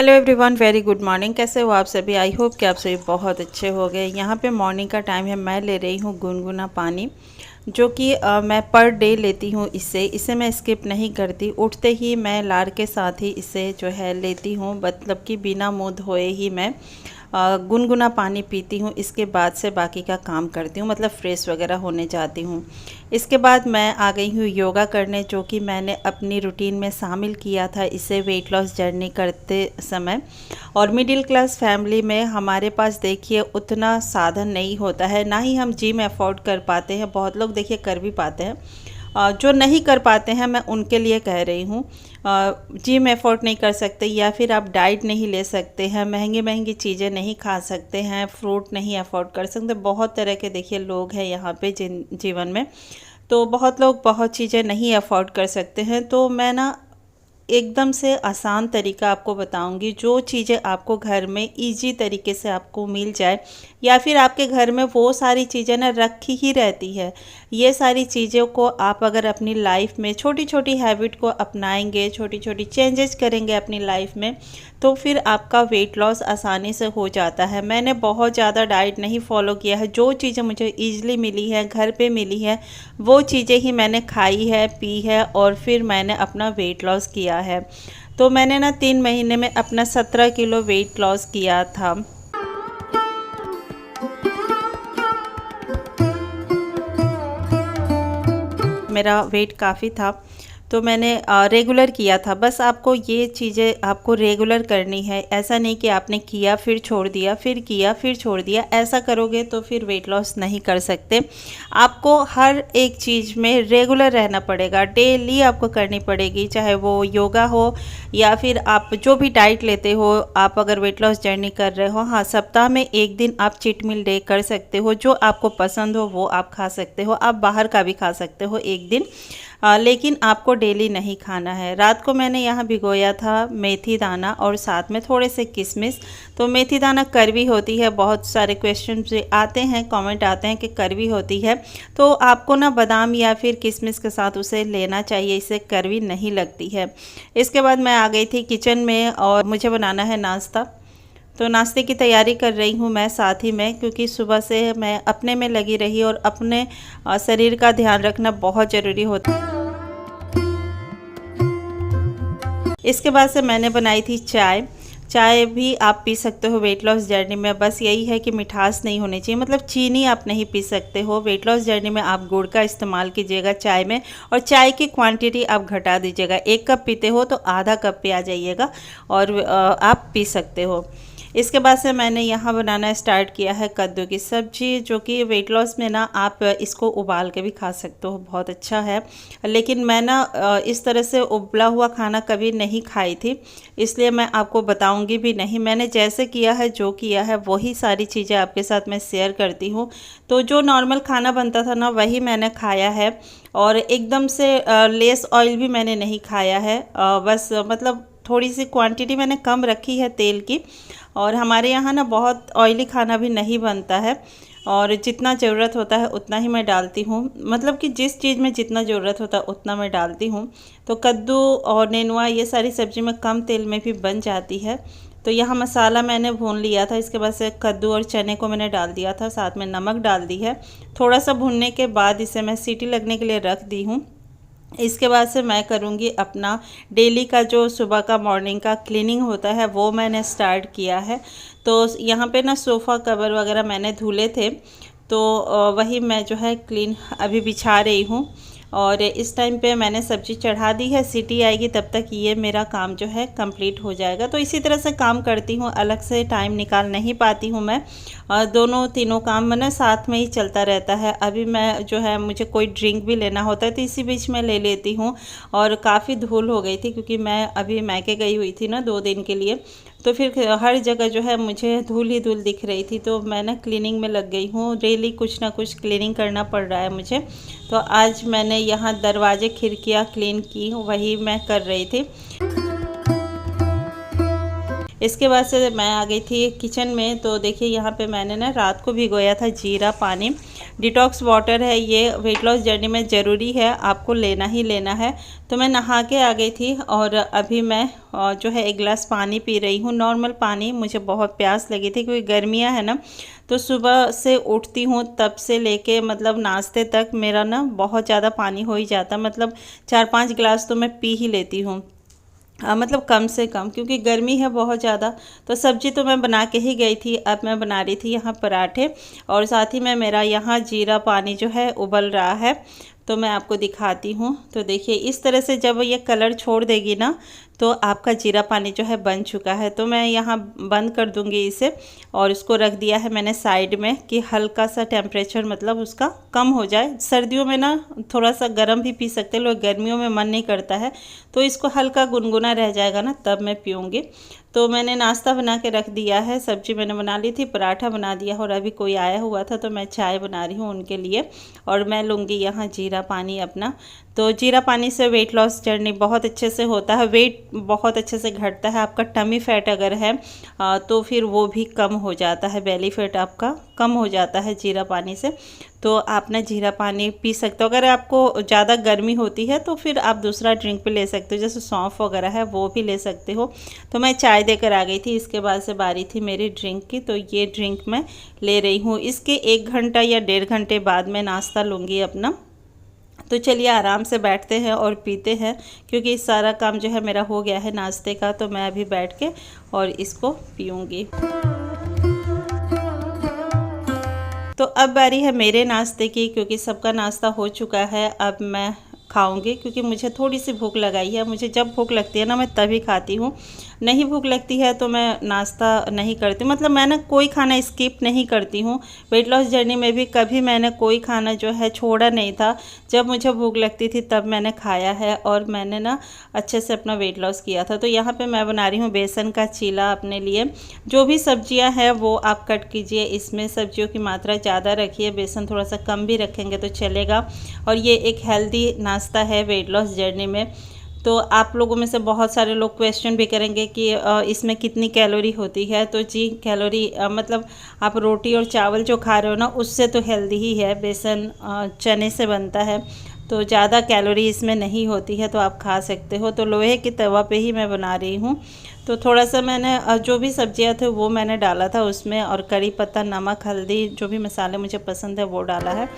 Hello everyone, very good morning. कैसे हो आप सभी? आई होप कि आप सभी बहुत अच्छे हो गए। यहाँ पे मॉर्निंग का टाइम है। मैं ले रही हूँ गुनगुना पानी, जो कि मैं पर डे लेती हूँ। इसे मैं स्किप नहीं करती। उठते ही मैं लार के साथ ही इसे जो है लेती हूँ, मतलब कि बिना मुँह धोए ही मैं गुनगुना पानी पीती हूँ। इसके बाद से बाकी का काम करती हूँ, मतलब फ्रेश वगैरह होने जाती हूँ। इसके बाद मैं आ गई हूँ योगा करने, जो कि मैंने अपनी रूटीन में शामिल किया था इसे वेट लॉस जर्नी करते समय। और मिडिल क्लास फैमिली में हमारे पास देखिए उतना साधन नहीं होता है, ना ही हम जिम अफोर्ड कर पाते हैं। बहुत लोग देखिए कर भी पाते हैं, जो नहीं कर पाते हैं मैं उनके लिए कह रही हूँ। जिम अफोर्ड नहीं कर सकते, या फिर आप डाइट नहीं ले सकते हैं, महंगी महंगी चीज़ें नहीं खा सकते हैं, फ्रूट नहीं अफोर्ड कर सकते। बहुत तरह के देखिए लोग हैं यहाँ पे जीवन में। तो बहुत लोग बहुत चीज़ें नहीं अफोर्ड कर सकते हैं। तो मैं ना एकदम से आसान तरीका आपको बताऊंगी, जो चीज़ें आपको घर में इजी तरीके से आपको मिल जाए, या फिर आपके घर में वो सारी चीज़ें ना रखी ही रहती है। ये सारी चीज़ों को आप अगर अपनी लाइफ में छोटी छोटी हैबिट को अपनाएंगे, छोटी छोटी चेंजेस करेंगे अपनी लाइफ में, तो फिर आपका वेट लॉस आसानी से हो जाता है। मैंने बहुत ज़्यादा डाइट नहीं फॉलो किया है। जो चीज़ें मुझे ईजिली मिली है, घर पे मिली है, वो चीज़ें ही मैंने खाई है, पी है, और फिर मैंने अपना वेट लॉस किया है। तो मैंने ना 3 महीने में अपना 17 किलो वेट लॉस किया था। मेरा वेट काफ़ी था, तो मैंने रेगुलर किया था। बस आपको ये चीज़ें आपको रेगुलर करनी है। ऐसा नहीं कि आपने किया फिर छोड़ दिया, फिर किया फिर छोड़ दिया। ऐसा करोगे तो फिर वेट लॉस नहीं कर सकते। आपको हर एक चीज़ में रेगुलर रहना पड़ेगा, डेली आपको करनी पड़ेगी, चाहे वो योगा हो या फिर आप जो भी डाइट लेते हो। आप अगर वेट लॉस जर्नी कर रहे हो, हाँ, सप्ताह में एक दिन आप चीट मील डे कर सकते हो। जो आपको पसंद हो वो आप खा सकते हो। आप बाहर का भी खा सकते हो एक दिन, लेकिन आपको डेली नहीं खाना है। रात को मैंने यहाँ भिगोया था मेथी दाना और साथ में थोड़े से किशमिश। तो मेथी दाना कड़वी होती है, बहुत सारे क्वेश्चन आते हैं, कमेंट आते हैं कि कड़वी होती है। तो आपको ना बादाम या फिर किशमिश के साथ उसे लेना चाहिए, इससे कड़वी नहीं लगती है। इसके बाद मैं आ गई थी किचन में और मुझे बनाना है नाश्ता। तो नाश्ते की तैयारी कर रही हूँ मैं साथ ही में, क्योंकि सुबह से मैं अपने में लगी रही और अपने शरीर का ध्यान रखना बहुत ज़रूरी होता है। इसके बाद से मैंने बनाई थी चाय। चाय भी आप पी सकते हो वेट लॉस जर्नी में। बस यही है कि मिठास नहीं होनी चाहिए, मतलब चीनी आप नहीं पी सकते हो। वेट लॉस जर्नी में आप गुड़ का इस्तेमाल कीजिएगा चाय में, और चाय की क्वांटिटी आप घटा दीजिएगा। 1 कप पीते हो तो आधा कप पे आ जाइएगा और आप पी सकते हो। इसके बाद से मैंने यहाँ बनाना स्टार्ट किया है कद्दू की सब्ज़ी, जो कि वेट लॉस में ना आप इसको उबाल के भी खा सकते हो, बहुत अच्छा है। लेकिन मैं ना इस तरह से उबला हुआ खाना कभी नहीं खाई थी, इसलिए मैं आपको बताऊंगी भी नहीं। मैंने जैसे किया है, जो किया है, वही सारी चीज़ें आपके साथ मैं शेयर करती हूँ। तो जो नॉर्मल खाना बनता था ना, वही मैंने खाया है। और एकदम से लेस ऑयल भी मैंने नहीं खाया है। बस मतलब थोड़ी सी क्वांटिटी मैंने कम रखी है तेल की। और हमारे यहाँ ना बहुत ऑयली खाना भी नहीं बनता है, और जितना ज़रूरत होता है उतना ही मैं डालती हूँ। मतलब कि जिस चीज़ में जितना ज़रूरत होता है उतना मैं डालती हूँ। तो कद्दू और नेनुआ ये सारी सब्ज़ी में कम तेल में भी बन जाती है। तो यहाँ मसाला मैंने भून लिया था। इसके बाद से कद्दू और चने को मैंने डाल दिया था, साथ में नमक डाल दी है। थोड़ा सा भूनने के बाद इसे मैं सीटी लगने के लिए रख दी हूँ। इसके बाद से मैं करूँगी अपना डेली का जो सुबह का मॉर्निंग का क्लीनिंग होता है, वो मैंने स्टार्ट किया है। तो यहाँ पे ना सोफ़ा कवर वगैरह मैंने धुले थे, तो वही मैं जो है क्लीन अभी बिछा रही हूँ। और इस टाइम पे मैंने सब्ज़ी चढ़ा दी है, सीटी आएगी तब तक ये मेरा काम जो है कंप्लीट हो जाएगा। तो इसी तरह से काम करती हूँ, अलग से टाइम निकाल नहीं पाती हूँ मैं। दोनों तीनों काम मैंने साथ में ही चलता रहता है। अभी मैं जो है, मुझे कोई ड्रिंक भी लेना होता है तो इसी बीच में ले लेती हूँ। और काफ़ी धूल हो गई थी, क्योंकि मैं अभी मैके गई हुई थी ना 2 दिन के लिए। तो फिर हर जगह जो है मुझे धूल ही धूल दिख रही थी। तो मैं ना क्लीनिंग में लग गई हूँ। डेली कुछ ना कुछ क्लीनिंग करना पड़ रहा है मुझे। तो आज मैंने यहाँ दरवाजे खिड़कियाँ क्लीन की, वही मैं कर रही थी। इसके बाद से मैं आ गई थी किचन में। तो देखिए यहाँ पे मैंने ना रात को भिगोया था जीरा पानी। डिटॉक्स वाटर है, ये वेट लॉस जर्नी में ज़रूरी है, आपको लेना ही लेना है। तो मैं नहा के आ गई थी और अभी मैं जो है एक गिलास पानी पी रही हूँ, नॉर्मल पानी। मुझे बहुत प्यास लगी थी क्योंकि गर्मियाँ है ना, तो सुबह से उठती हूँ तब से लेके मतलब नाश्ते तक मेरा ना बहुत ज़्यादा पानी हो ही जाता, मतलब 4-5 गिलास तो मैं पी ही लेती हूँ। मतलब कम से कम, क्योंकि गर्मी है बहुत ज़्यादा। तो सब्जी तो मैं बना के ही गई थी, अब मैं बना रही थी यहाँ पराठे, और साथ ही में मेरा यहाँ जीरा पानी जो है उबल रहा है, तो मैं आपको दिखाती हूँ। तो देखिए इस तरह से जब ये कलर छोड़ देगी ना, तो आपका जीरा पानी जो है बन चुका है। तो मैं यहाँ बंद कर दूँगी इसे, और इसको रख दिया है मैंने साइड में कि हल्का सा टेम्परेचर मतलब उसका कम हो जाए। सर्दियों में ना थोड़ा सा गर्म भी पी सकते हैं लोग, गर्मियों में मन नहीं करता है, तो इसको हल्का गुनगुना रह जाएगा ना तब मैं पीऊँगी। तो मैंने नाश्ता बना के रख दिया है, सब्जी मैंने बना ली थी, पराठा बना दिया, और अभी कोई आया हुआ था तो मैं चाय बना रही हूँ उनके लिए, और मैं लूँगी यहाँ जीरा पानी अपना। तो जीरा पानी से वेट लॉस जर्नी बहुत अच्छे से होता है, वेट बहुत अच्छे से घटता है। आपका टमी फैट अगर है तो फिर वो भी कम हो जाता है, बेली फैट आपका कम हो जाता है जीरा पानी से। तो आप ना जीरा पानी पी सकते हो। अगर आपको ज़्यादा गर्मी होती है तो फिर आप दूसरा ड्रिंक भी ले सकते हो, जैसे सौंफ वगैरह है वो भी ले सकते हो। तो मैं चाय देकर आ गई थी, इसके बाद से बारी थी मेरी ड्रिंक की, तो ये ड्रिंक मैं ले रही हूँ। इसके 1 घंटा या 1.5 घंटे बाद मैं नाश्ता लूँगी अपना। तो चलिए आराम से बैठते हैं और पीते हैं, क्योंकि सारा काम जो है मेरा हो गया है नाश्ते का, तो मैं अभी बैठ के और इसको पीऊँगी। तो अब बारी है मेरे नाश्ते की, क्योंकि सबका नाश्ता हो चुका है। अब मैं खाऊंगी क्योंकि मुझे थोड़ी सी भूख लगाई है। मुझे जब भूख लगती है ना मैं तभी खाती हूँ, नहीं भूख लगती है तो मैं नाश्ता नहीं करती। मतलब मैं ना कोई खाना स्किप नहीं करती हूँ। वेट लॉस जर्नी में भी कभी मैंने कोई खाना जो है छोड़ा नहीं था। जब मुझे भूख लगती थी तब मैंने खाया है, और मैंने ना अच्छे से अपना वेट लॉस किया था। तो यहाँ पे मैं बना रही हूँ बेसन का चीला अपने लिए। जो भी सब्जियाँ हैं वो आप कट कीजिए, इसमें सब्जियों की मात्रा ज़्यादा रखिए, बेसन थोड़ा सा कम भी रखेंगे तो चलेगा। और ये एक हेल्दी नाश्ता है वेट लॉस जर्नी में। तो आप लोगों में से बहुत सारे लोग क्वेश्चन भी करेंगे कि इसमें कितनी कैलोरी होती है। तो जी कैलोरी मतलब आप रोटी और चावल जो खा रहे हो ना उससे तो हेल्दी ही है, बेसन चने से बनता है, तो ज़्यादा कैलोरी इसमें नहीं होती है, तो आप खा सकते हो। तो लोहे की तवा पे ही मैं बना रही हूँ। तो थोड़ा सा मैंने जो भी सब्जियां थे वो मैंने डाला था उसमें, और करी पत्ता, नमक, हल्दी, जो भी मसाले मुझे पसंद है वो डाला है।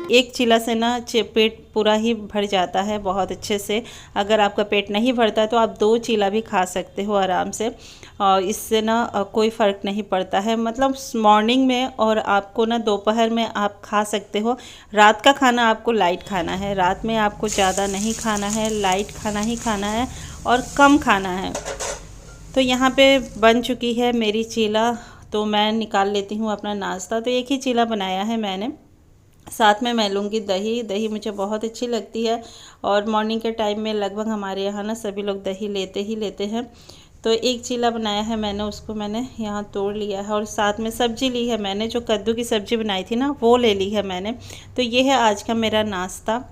एक चीला से ना पेट पूरा ही भर जाता है बहुत अच्छे से। अगर आपका पेट नहीं भरता है तो आप 2 चीला भी खा सकते हो आराम से, और इससे ना कोई फ़र्क नहीं पड़ता है। मतलब मॉर्निंग में और आपको ना दोपहर में आप खा सकते हो। रात का खाना आपको लाइट खाना है, रात में आपको ज़्यादा नहीं खाना है, लाइट खाना ही खाना है और कम खाना है। तो यहाँ पे बन चुकी है मेरी चीला, तो मैं निकाल लेती हूँ अपना नाश्ता। तो एक ही चीला बनाया है मैंने, साथ में मैं लूँगी दही। दही मुझे बहुत अच्छी लगती है, और मॉर्निंग के टाइम में लगभग हमारे यहाँ ना सभी लोग दही लेते ही लेते हैं। तो एक चीला बनाया है मैंने, उसको मैंने यहाँ तोड़ लिया है, और साथ में सब्जी ली है मैंने, जो कद्दू की सब्ज़ी बनाई थी ना वो ले ली है मैंने। तो ये है आज का मेरा नाश्ता।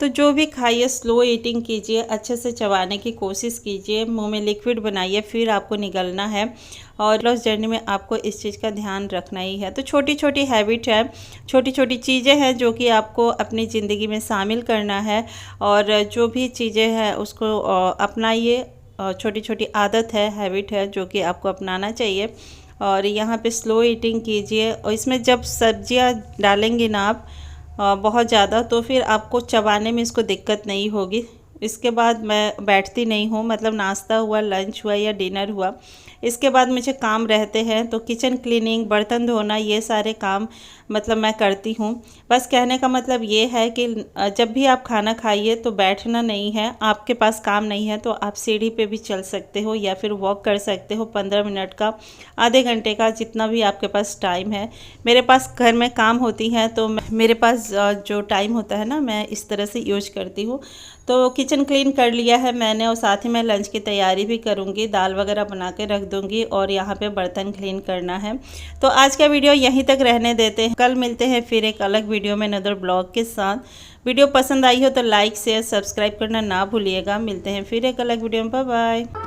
तो जो भी खाइए स्लो ईटिंग कीजिए, अच्छे से चबाने की कोशिश कीजिए, मुंह में लिक्विड बनाइए, फिर आपको निगलना है। और लॉस जर्नी में आपको इस चीज़ का ध्यान रखना ही है। तो छोटी छोटी हैबिट है, छोटी छोटी चीज़ें हैं जो कि आपको अपनी ज़िंदगी में शामिल करना है, और जो भी चीज़ें हैं उसको अपनाइए। छोटी छोटी आदत है, हैबिट है जो कि आपको अपनाना चाहिए। और यहाँ पे स्लो ईटिंग कीजिए, और इसमें जब सब्जियाँ डालेंगे ना आप बहुत ज़्यादा, तो फिर आपको चबाने में इसको दिक्कत नहीं होगी। इसके बाद मैं बैठती नहीं हूँ, मतलब नाश्ता हुआ, लंच हुआ या डिनर हुआ, इसके बाद मुझे काम रहते हैं। तो किचन क्लीनिंग, बर्तन धोना, ये सारे काम मतलब मैं करती हूँ। बस कहने का मतलब ये है कि जब भी आप खाना खाइए तो बैठना नहीं है। आपके पास काम नहीं है तो आप सीढ़ी पे भी चल सकते हो, या फिर वॉक कर सकते हो 15 मिनट का, आधे घंटे का, जितना भी आपके पास टाइम है। मेरे पास घर में काम होती हैं तो मेरे पास जो टाइम होता है ना मैं इस तरह से यूज करती हूँ। तो किचन क्लीन कर लिया है मैंने और साथ ही मैं लंच की तैयारी भी करूँगी, दाल वगैरह बना के रख दूँगी और यहाँ पे बर्तन क्लीन करना है। तो आज का वीडियो यहीं तक रहने देते हैं, कल मिलते हैं फिर एक अलग वीडियो में अनदर ब्लॉग के साथ। वीडियो पसंद आई हो तो लाइक शेयर सब्सक्राइब करना ना भूलिएगा। मिलते हैं फिर एक अलग वीडियो में, बाय बाय।